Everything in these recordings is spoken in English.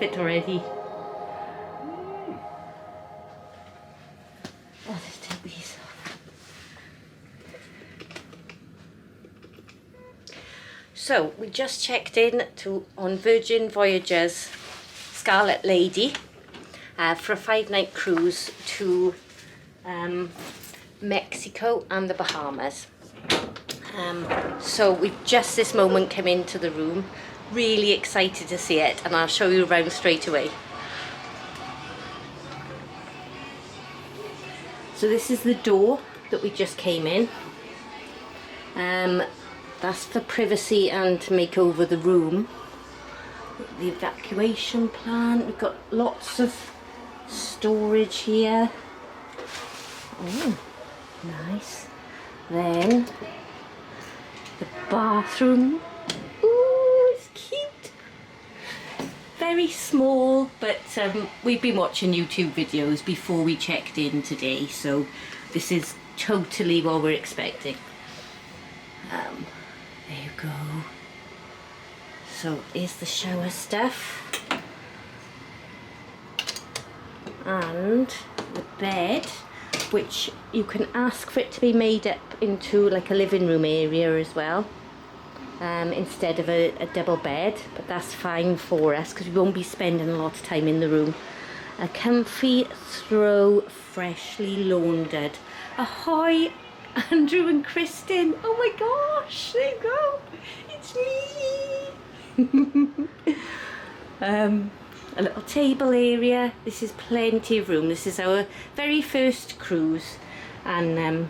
love it already. Oh, let's take these off. So we just checked in on Virgin Voyages Scarlet Lady for a 5-night cruise to Mexico and the Bahamas. So we've just this moment come into the room, really excited to see it, and I'll show you around straight away. So this is the door that we just came in. That's for privacy and to make over the room. The evacuation plan, we've got lots of storage here. Oh, nice. Then the bathroom. Ooh, it's cute. Very small, but we've been watching YouTube videos before we checked in today, so this is totally what we're expecting. There you go. So here's the shower stuff. And the bed, which you can ask for it to be made up into like a living room area as well, instead of a double bed, but that's fine for us because we won't be spending a lot of time in the room. A comfy throw, freshly laundered. Ahoy, Andrew and Kristen. Oh my gosh, there you go, it's me. A little table area. This is plenty of room. This is our very first cruise, and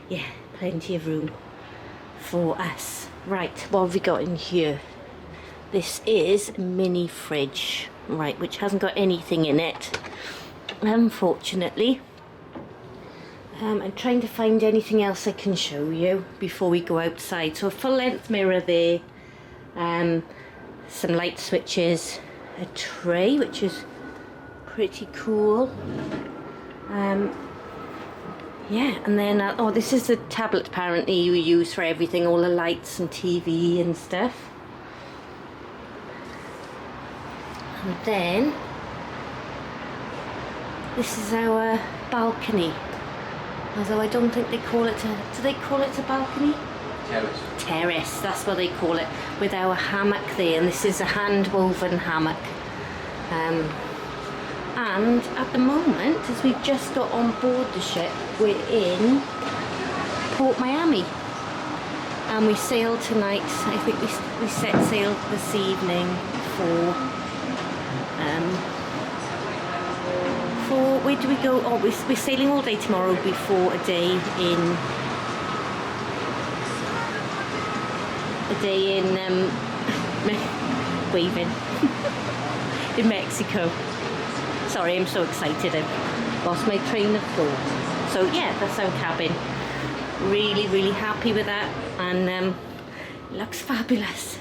yeah, plenty of room for us. Right, what have we got in here? This is a mini fridge, right, which hasn't got anything in it, unfortunately. I'm trying to find anything else I can show you before we go outside. So a full length mirror there, some light switches, a tray which is pretty cool. Yeah, and then oh, this is the tablet apparently you use for everything, all the lights and TV and stuff. And then this is our balcony, although I don't think they call it do they call it a balcony? Terrace. Terrace, that's what they call it, with our hammock there, and this is a hand woven hammock. And at the moment, as we've just got on board the ship, we're in Port Miami, and we sail tonight. I think we set sail this evening for where do we go? Oh, we're sailing all day tomorrow before a day in waving in Mexico. Sorry, I'm so excited, I've lost my train of thought. So yeah, that's our cabin. Really happy with that, and it looks fabulous.